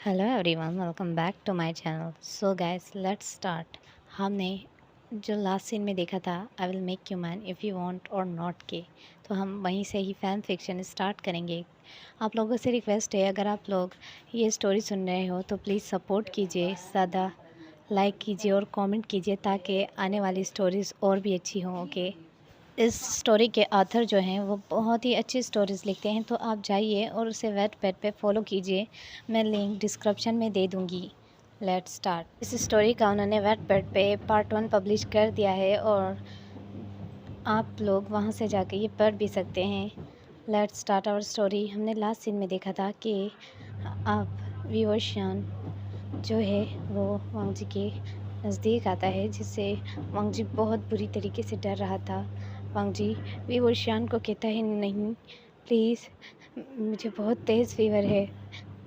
Hello everyone, welcome back to my channel. So guys, let's start. हमने जो last scene में देखा था, I will make you man if you want और not के, तो हम वहीं से ही फ़ैन फिक्शन स्टार्ट करेंगे। आप लोगों से रिक्वेस्ट है, अगर आप लोग ये स्टोरी सुन रहे हो तो प्लीज़ सपोर्ट कीजिए, ज़्यादा लाइक कीजिए और कमेंट कीजिए ताकि आने वाली स्टोरीज़ और भी अच्छी हों। ओके, इस स्टोरी के ऑथर जो हैं वो बहुत ही अच्छी स्टोरीज़ लिखते हैं, तो आप जाइए और उसे वेटपैड पे फॉलो कीजिए। मैं लिंक डिस्क्रिप्शन में दे दूँगी। Let's start. इस स्टोरी का उन्होंने वेटपैड पे पार्ट 1 पब्लिश कर दिया है और आप लोग वहां से जाके ये पढ़ भी सकते हैं। Let's start our story. हमने लास्ट सीन में देखा था कि आप विवोशान जो है वो वांगजी के नज़दीक आता है, जिससे वांगजी बहुत बुरी तरीके से डर रहा था। वांगजी विवोशान को कहता है, नहीं प्लीज़, मुझे बहुत तेज़ फीवर है,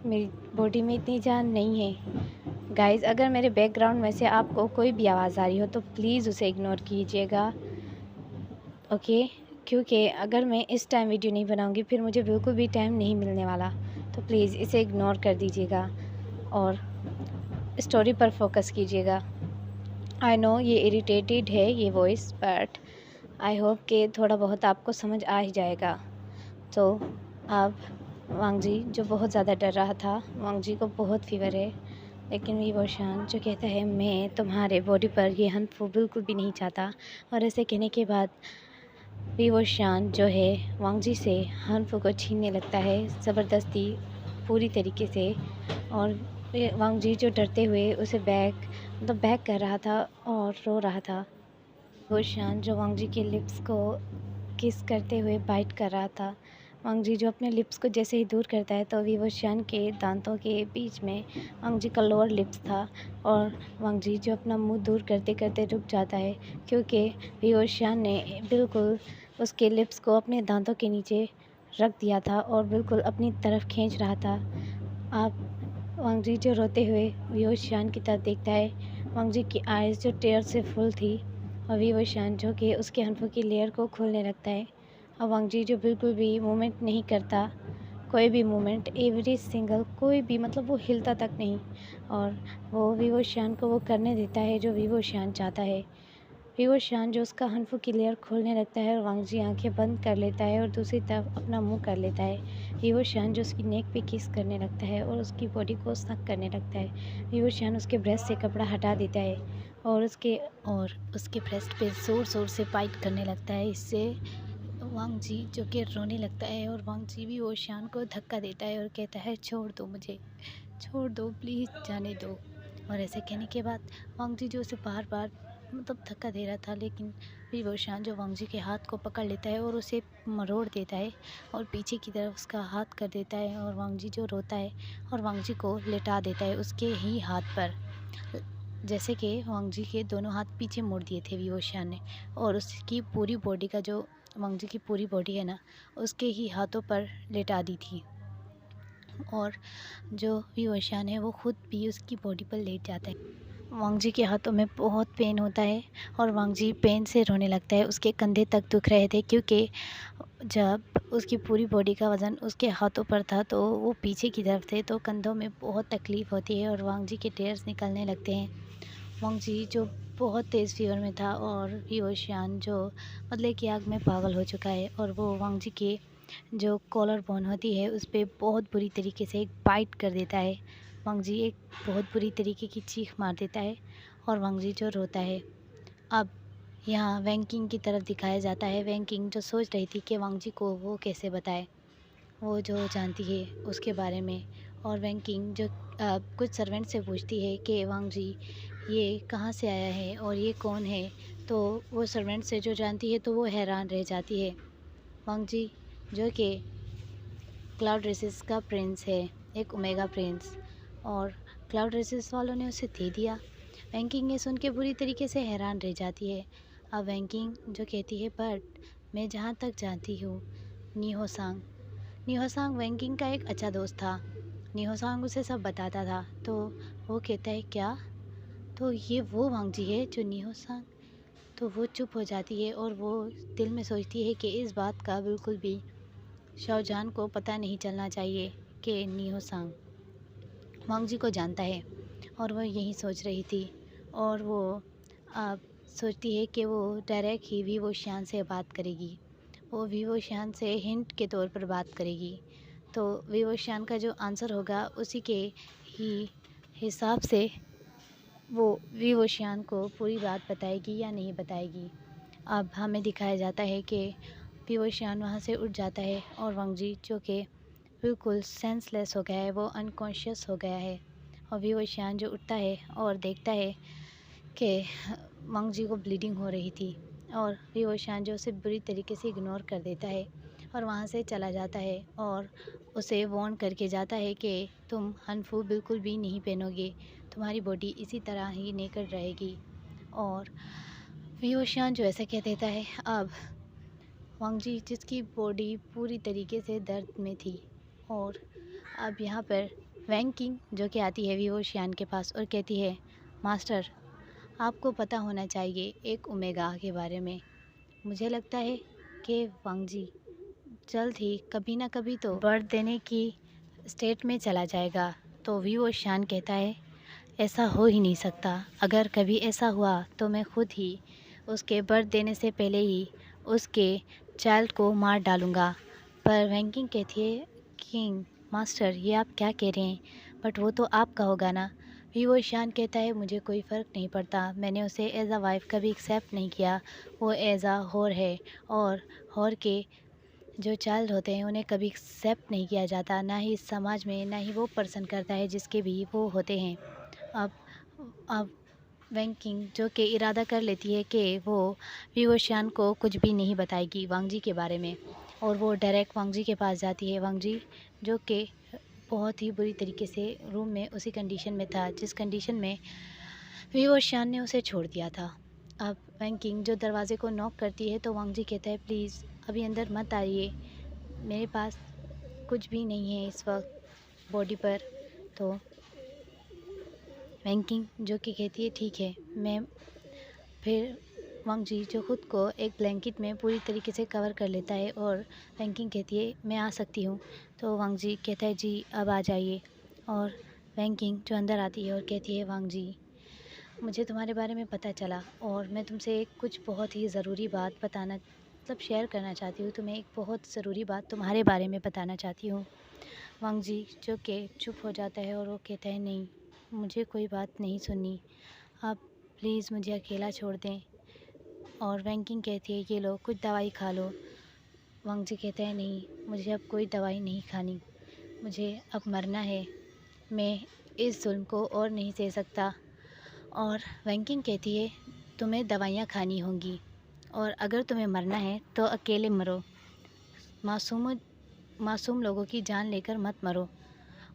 मेरी बॉडी में इतनी जान नहीं है। गाइस, अगर मेरे बैकग्राउंड में से आपको कोई भी आवाज़ आ रही हो तो प्लीज़ उसे इग्नोर कीजिएगा। ओके, क्योंकि अगर मैं इस टाइम वीडियो नहीं बनाऊंगी फिर मुझे बिल्कुल भी टाइम नहीं मिलने वाला, तो प्लीज़ इसे इग्नोर कर दीजिएगा और स्टोरी पर फोकस कीजिएगा। आई नो ये इरिटेटेड है ये वॉइस, बट आई होप कि थोड़ा बहुत आपको समझ आ ही जाएगा। तो अब वांगजी जो बहुत ज़्यादा डर रहा था, वांगजी को बहुत फीवर है, लेकिन विवोशान जो कहता है मैं तुम्हारे बॉडी पर ये हनफू बिल्कुल भी नहीं चाहता। और ऐसे कहने के बाद विवोशान जो है वांगजी से हनफू को छीनने लगता है ज़बरदस्ती पूरी तरीके से। और वांगजी जो डरते हुए उसे बैक कर रहा था और रो रहा था। विवोशान जो वांगजी के लिप्स को किस करते हुए बाइट कर रहा था। वांगजी जो अपने लिप्स को जैसे ही दूर करता है तो विवोशान के दांतों के बीच में वांगजी का लोअर लिप्स था और वांगजी जो अपना मुंह दूर करते करते रुक जाता है, क्योंकि विवोशान ने बिल्कुल उसके लिप्स को अपने दांतों के नीचे रख दिया था और बिल्कुल अपनी तरफ खींच रहा था। आप वांगजी जो रोते हुए विवोशान की तरफ देखता है। वांगजी की आइज़ जो टेयर से फुल थी और विवोशान जो कि उसके हंफों की लेयर को खोलने लगता है। और वांगजी जो बिल्कुल भी मूवमेंट नहीं करता, कोई भी मूवमेंट, एवरी सिंगल कोई भी, मतलब वो हिलता तक नहीं, और वो विवोशान को वो करने देता है जो विवोशान चाहता है। विवोशान जो उसका हनफू की लेयर खोलने लगता है और वांगजी आंखें बंद कर लेता है और दूसरी तरफ अपना मुंह कर लेता है। विवोशान जो उसकी नेक पे किस करने लगता है और उसकी बॉडी को सक करने लगता है। विवोशान उसके ब्रेस्ट से कपड़ा हटा देता है और उसके ब्रेस्ट पे ज़ोर ज़ोर से बाइट करने लगता है। इससे वांगजी जो कि रोने लगता है और वांगजी भी विवोशान को धक्का देता है और कहता है, छोड़ दो मुझे, छोड़ दो प्लीज़, जाने दो। और ऐसे कहने के बाद वांगजी जो उसे बार बार मतलब धक्का दे रहा था, लेकिन विवोशान जो वांगजी के हाथ को पकड़ लेता है और उसे मरोड़ देता है और पीछे की तरफ उसका हाथ कर देता है और वांगजी जो रोता है और वांगजी को लेटा देता है उसके ही हाथ पर। जैसे कि वांगजी के दोनों हाथ पीछे मोड़ दिए थे विवोशान ने और उसकी पूरी बॉडी का जो वांगजी की पूरी बॉडी है ना, उसके ही हाथों पर लेटा दी थी। और जो विवोशान है वो खुद भी उसकी बॉडी पर लेट जाता है। वांगजी के हाथों में बहुत पेन होता है और वांगजी पेन से रोने लगता है। उसके कंधे तक दुख रहे थे, क्योंकि जब उसकी पूरी बॉडी का वज़न उसके हाथों पर था तो वो पीछे की तरफ थे, तो कंधों में बहुत तकलीफ़ होती है और वांगजी के टेयर्स निकलने लगते हैं। वांगजी जो बहुत तेज़ फीवर में था और विवोशान जो बदले की आग में पागल हो चुका है, और वो वांगजी के जो कॉलर बोन होती है उस पर बहुत बुरी तरीके से एक बाइट कर देता है। वांगजी एक बहुत बुरी तरीके की चीख मार देता है और वांगजी जो रोता है। अब यहाँ वैंकिंग की तरफ दिखाया जाता है। वैंकिंग जो सोच रही थी कि वांगजी को वो कैसे बताए, वो जो जानती है उसके बारे में। और वैंकिंग जो कुछ सर्वेंट से पूछती है कि वांगजी ये कहाँ से आया है और ये कौन है, तो वो सर्वेंट से जो जानती है तो वो हैरान रह जाती है। वांगजी जो कि क्लाउड रेसेस का प्रिंस है, एक ओमेगा प्रिंस, और क्लाउड रेसेस वालों ने उसे दे दिया। वैंकिंग ये सुन के बुरी तरीके से हैरान रह जाती है। अब वैंकिंग जो कहती है, बट मैं जहाँ तक जानती हूँ, नीहोसांग नीहोसांग वैंकिंग का एक अच्छा दोस्त था। नीहोसांग उसे सब बताता था। तो वो कहता है, क्या? तो ये वो वांगजी है जो नीहोसांग? तो वो चुप हो जाती है और वो दिल में सोचती है कि इस बात का बिल्कुल भी शाओजान को पता नहीं चलना चाहिए कि नीहोसांग वांग जी को जानता है और वो यही सोच रही थी। और वो अब सोचती है कि वो डायरेक्ट ही वीवो शान से बात करेगी। वो वीवो शान से हिंट के तौर पर बात करेगी। तो वीवो शान का जो आंसर होगा उसी के ही हिसाब से वो वीवो शान को पूरी बात बताएगी या नहीं बताएगी। अब हमें दिखाया जाता है कि वीवो शान वहाँ से उठ जाता है और वांग जी जो कि बिल्कुल सेंसलेस हो गया है, वो अनकॉन्शियस हो गया है। और वीवो शान जो उठता है और देखता है कि वांग जी को ब्लीडिंग हो रही थी, और वीवो शान जो उसे बुरी तरीके से इग्नोर कर देता है और वहाँ से चला जाता है और उसे वार्न करके जाता है कि तुम हनफू बिल्कुल भी नहीं पहनोगे, तुम्हारी बॉडी इसी तरह ही नेकेड रहेगी। और वीवो शान जो ऐसा कह देता है। अब वांग जी जिसकी बॉडी पूरी तरीके से दर्द में थी, और अब यहाँ पर वैंग किंग जो कि आती है वीवो शान के पास और कहती है, मास्टर आपको पता होना चाहिए एक ओमेगा के बारे में। मुझे लगता है कि वांग जी जल्द ही कभी ना कभी तो बर्थ देने की स्टेट में चला जाएगा। तो वीवो शान कहता है, ऐसा हो ही नहीं सकता। अगर कभी ऐसा हुआ तो मैं खुद ही उसके बर्थ देने से पहले ही उसके चाइल्ड को मार डालूँगा। पर वैंकिंग कहती है, किंग मास्टर ये आप क्या कह रहे हैं? बट वो तो आपका होगा ना। वीवो शान कहता है, मुझे कोई फ़र्क नहीं पड़ता, मैंने उसे एज़ अ वाइफ़ कभी एक्सेप्ट नहीं किया। वो एज़ अ होर है, और होर के जो चाइल्ड होते हैं उन्हें कभी एक्सेप्ट नहीं किया जाता, ना ही इस समाज में, ना ही वो पर्सन करता है जिसके भी वो होते हैं। अब अब वैंग किंग जो कि इरादा कर लेती है कि वो वीवो शान को कुछ भी नहीं बताएगी वांग जी के बारे में, और वो डायरेक्ट वांग जी के पास जाती है। वांग जी जो कि बहुत ही बुरी तरीके से रूम में उसी कंडीशन में था जिस कंडीशन में वीवो शान ने उसे छोड़ दिया था। अब वैंग किंग जो दरवाज़े को नॉक करती है तो वांग जी कहता है, प्लीज़ अभी अंदर मत आइए, मेरे पास कुछ भी नहीं है इस वक्त बॉडी पर। तो वैंग किंग जो कि कहती है, ठीक है मैं। फिर वांग जी जो खुद को एक ब्लैंकेट में पूरी तरीके से कवर कर लेता है और वैंग किंग कहती है, मैं आ सकती हूँ? तो वांग जी कहता है, जी अब आ जाइए। और वैंग किंग जो अंदर आती है और कहती है, वांग जी मुझे तुम्हारे बारे में पता चला और मैं तुमसे एक कुछ बहुत ही ज़रूरी बात बताना मतलब शेयर करना चाहती हूँ। तुम्हें एक बहुत ज़रूरी बात तुम्हारे बारे में बताना चाहती हूँ। वांग जी जो कि चुप हो जाता है और वो कहता है, नहीं मुझे कोई बात नहीं सुननी, आप प्लीज़ मुझे अकेला छोड़ दें। और वैंग किंग कहती है, ये लो कुछ दवाई खा लो। वांग जी कहता है, नहीं मुझे अब कोई दवाई नहीं खानी, मुझे अब मरना है, मैं इस जुल्म को और नहीं सह सकता। और वैंग किंग कहती है, तुम्हें दवाइयाँ खानी होंगी, और अगर तुम्हें मरना है तो अकेले मरो, मासूम लोगों की जान लेकर मत मरो।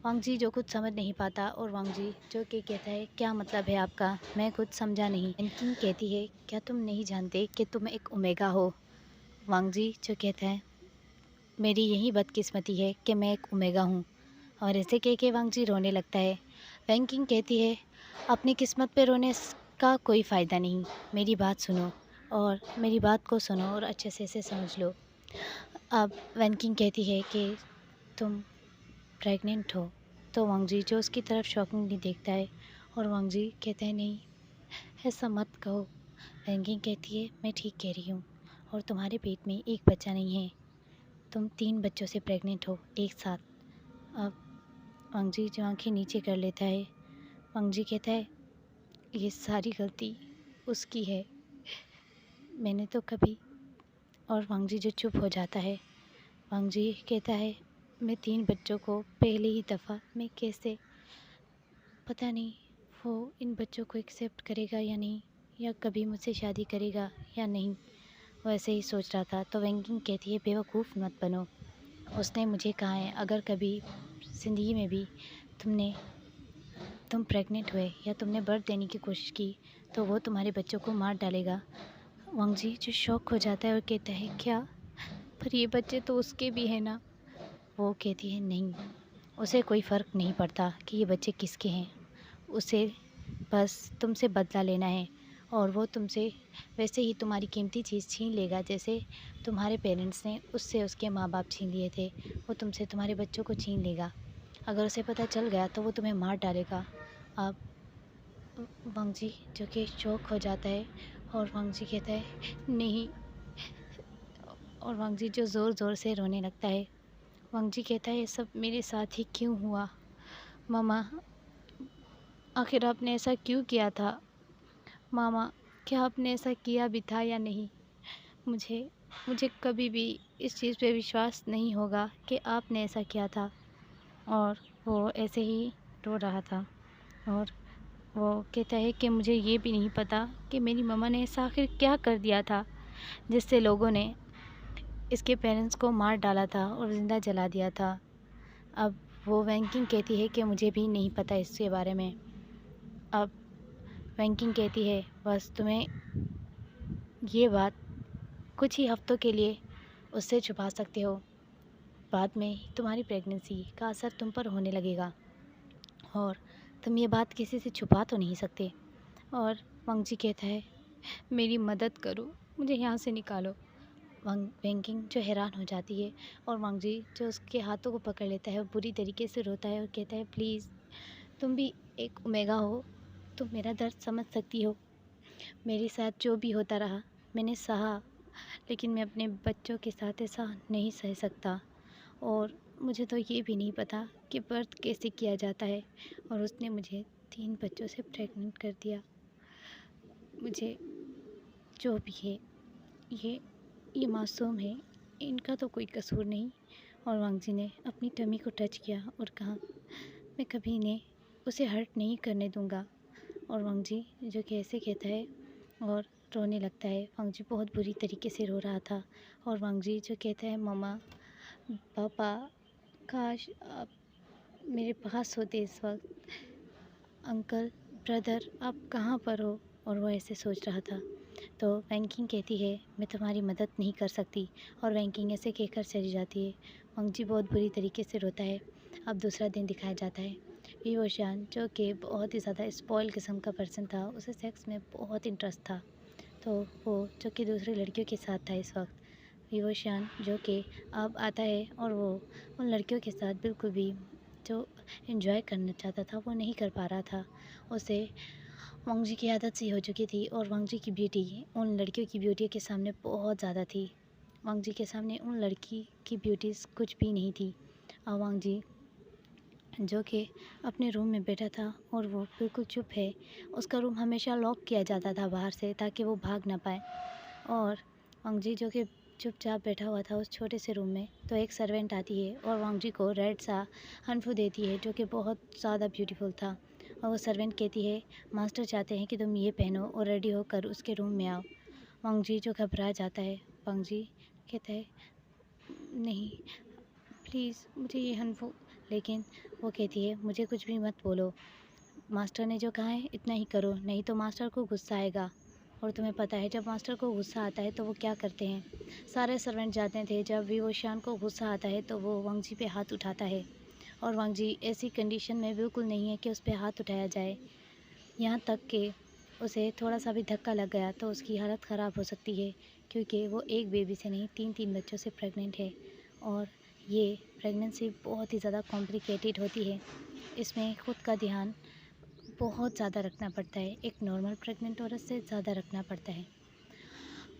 वांग जी जो कुछ समझ नहीं पाता, और वांग जी जो कि कहता है, क्या मतलब है आपका, मैं कुछ समझा नहीं। वैंग किंग कहती है, क्या तुम नहीं जानते कि तुम एक ओमेगा हो? वांग जी जो कहता है, मेरी यही बदकिस्मती है कि मैं एक ओमेगा हूँ। और ऐसे कह के वांग जी रोने लगता है। वैंग किंग कहती है, अपनी किस्मत पे रोने का कोई फ़ायदा नहीं, मेरी बात सुनो, और मेरी बात को सुनो और अच्छे से इसे समझ लो। अब वैंग किंग कहती है कि तुम प्रेग्नेंट हो। तो वांग जी जो उसकी तरफ शॉकिंगली देखता है, और वांग जी कहते हैं, नहीं ऐसा मत कहो। वैंग किंग कहती है, मैं ठीक कह रही हूँ, और तुम्हारे पेट में एक बच्चा नहीं है, तुम 3 बच्चों से प्रेग्नेंट हो एक साथ। अब वांग जी जो आँखें नीचे कर लेता है, वांग जी कहता है, ये सारी गलती उसकी है, मैंने तो कभी। और वांग जी जो चुप हो जाता है। वांग जी कहता है, मैं 3 बच्चों को पहली ही दफ़ा मैं कैसे, पता नहीं वो इन बच्चों को एक्सेप्ट करेगा या नहीं, या कभी मुझसे शादी करेगा या नहीं, वो ऐसे ही सोच रहा था। तो वैंग किंग कहती है, बेवकूफ़ मत बनो, उसने मुझे कहा है अगर कभी ज़िंदगी में भी तुम प्रेग्नेंट हुए या तुमने बर्थ देने की कोशिश की तो वो तुम्हारे बच्चों को मार डालेगा। वांग जी जो शॉक हो जाता है और कहता है, क्या? पर ये बच्चे तो उसके भी हैं ना। वो कहती है, नहीं उसे कोई फ़र्क नहीं पड़ता कि ये बच्चे किसके हैं, उसे बस तुमसे बदला लेना है, और वो तुमसे वैसे ही तुम्हारी कीमती चीज़ छीन लेगा जैसे तुम्हारे पेरेंट्स ने उससे उसके माँ बाप छीन लिए थे, वो तुमसे तुम्हारे बच्चों को छीन लेगा। अगर उसे पता चल गया तो वो तुम्हें मार डालेगा। अब वांग जी जो कि शॉक हो जाता है और वांग जी कहता है नहीं, और वांग जी जो ज़ोर-ज़ोर से रोने लगता है। वांग जी कहता है ये सब मेरे साथ ही क्यों हुआ? मामा, आखिर आपने ऐसा क्यों किया था? मामा, क्या आपने ऐसा किया भी था या नहीं? मुझे मुझे कभी भी इस चीज़ पे विश्वास नहीं होगा कि आपने ऐसा किया था। और वो ऐसे ही रो रहा था और वो कहता है कि मुझे ये भी नहीं पता कि मेरी मम्मा ने ऐसा आखिर क्या कर दिया था जिससे लोगों ने इसके पेरेंट्स को मार डाला था और ज़िंदा जला दिया था। अब वो वैंकिंग कहती है कि मुझे भी नहीं पता इसके बारे में। अब वैंकिंग कहती है बस तुम्हें ये बात कुछ ही हफ्तों के लिए उससे छुपा सकते हो। बाद में तुम्हारी प्रेगनेंसी का असर तुम पर होने लगेगा और तुम ये बात किसी से छुपा तो नहीं सकते। और वांग जी कहता है मेरी मदद करो, मुझे यहाँ से निकालो। वेंकिंग जो हैरान हो जाती है और वांग जी जो उसके हाथों को पकड़ लेता है, वो बुरी तरीके से रोता है और कहता है प्लीज़, तुम भी एक ओमेगा हो, तुम मेरा दर्द समझ सकती हो। मेरे साथ जो भी होता रहा मैंने सहा, लेकिन मैं अपने बच्चों के साथ ऐसा नहीं सह सकता। और मुझे तो ये भी नहीं पता कि बर्थ कैसे किया जाता है, और उसने मुझे 3 बच्चों से प्रेग्नेंट कर दिया। मुझे जो भी है ये मासूम है, इनका तो कोई कसूर नहीं। और वांग जी ने अपनी टमी को टच किया और कहा मैं कभी इन्हें उसे हर्ट नहीं करने दूंगा। और वांग जी जो कि ऐसे कहता है और रोने लगता है। वांग जी बहुत बुरी तरीके से रो रहा था और वांग जी जो कहता है मम्मा, पापा, काश आप मेरे पास होते इस वक्त। अंकल, ब्रदर, आप कहाँ पर हो? और वो ऐसे सोच रहा था। तो वैंकिंग कहती है मैं तुम्हारी मदद नहीं कर सकती, और वैंकिंग ऐसे कहकर चली जाती है। वांग जी बहुत बुरी तरीके से रोता है। अब दूसरा दिन दिखाया जाता है। ईवोशान जो कि बहुत ही ज़्यादा स्पॉइल किस्म का पर्सन था, उसे सेक्स में बहुत इंटरेस्ट था। तो वो जो कि दूसरी लड़कियों के साथ था इस वक्त। ईवोशान जो कि अब आता है और वो उन लड़कियों के साथ बिल्कुल भी जो एंजॉय करना चाहता था वो नहीं कर पा रहा था। उसे वांग जी की आदत सी हो चुकी थी और वांग जी की ब्यूटी उन लड़कियों की ब्यूटी के सामने बहुत ज़्यादा थी। वांग जी के सामने उन लड़की की ब्यूटीज़ कुछ भी नहीं थी। और वांग जी जो कि अपने रूम में बैठा था और वो बिल्कुल चुप है। उसका रूम हमेशा लॉक किया जाता था बाहर से ताकि वो भाग ना पाए। और वांग जी जो कि चुपचाप बैठा हुआ था उस छोटे से रूम में, तो एक सर्वेंट आती है और वांग जी को रेड सा हनफू देती है जो कि बहुत ज़्यादा ब्यूटीफुल था। और वो सर्वेंट कहती है मास्टर चाहते हैं कि तुम ये पहनो और रेडी होकर उसके रूम में आओ। वांग जी जो घबरा जाता है। वांग जी कहता है नहीं, प्लीज़ मुझे ये हनफू। लेकिन वो कहती है मुझे कुछ भी मत बोलो, मास्टर ने जो कहा है इतना ही करो, नहीं तो मास्टर को गुस्सा आएगा। और तुम्हें पता है जब मास्टर को गुस्सा आता है तो वो क्या करते हैं। सारे सर्वेंट जाते थे। जब भी वो शान को गुस्सा आता है तो वो वांग जी पे हाथ उठाता है। और वांग जी ऐसी कंडीशन में बिल्कुल नहीं है कि उस पर हाथ उठाया जाए। यहाँ तक कि उसे थोड़ा सा भी धक्का लग गया तो उसकी हालत ख़राब हो सकती है, क्योंकि वो एक बेबी से नहीं 3-3 बच्चों से प्रेग्नेंट है। और ये प्रेगनेंसी बहुत ही ज़्यादा कॉम्प्लिकेटेड होती है। इसमें खुद का ध्यान बहुत ज़्यादा रखना पड़ता है, एक नॉर्मल प्रेग्नेंट औरत से ज़्यादा रखना पड़ता है।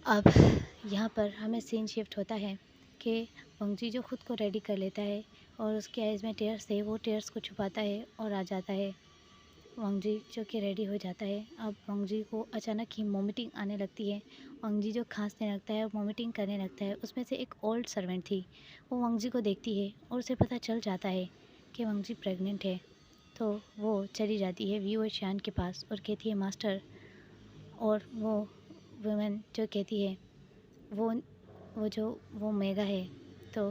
अब यहाँ पर हमें सीन शिफ्ट होता है कि वांग जी जो खुद को रेडी कर लेता है और उसके आइज़ में टेयर्स थे, वो टेयर्स को छुपाता है और आ जाता है। वांग जी जो कि रेडी हो जाता है। अब वांग जी को अचानक ही वॉमिटिंग आने लगती है। वांग जी जो खांसने लगता है, वॉमिटिंग करने लगता है। उसमें से एक ओल्ड सर्वेंट थी, वो वांग जी को देखती है और उसे पता चल जाता है कि वांग जी प्रेग्नेंट है। तो वो चली जाती है वी शान के पास और कहती है मास्टर। और वो वुमेन जो कहती है वो वो मेगा है। तो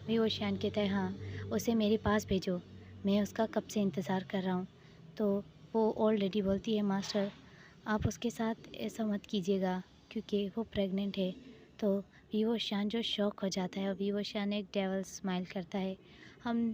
वी शान कहता है हाँ, उसे मेरे पास भेजो, मैं उसका कब से इंतज़ार कर रहा हूँ। तो वो ओल्ड लेडी बोलती है मास्टर, आप उसके साथ ऐसा मत कीजिएगा क्योंकि वो प्रेग्नेंट है। तो वी शान जो शॉक हो जाता है और वी शान एक डेवल स्माइल करता है। हम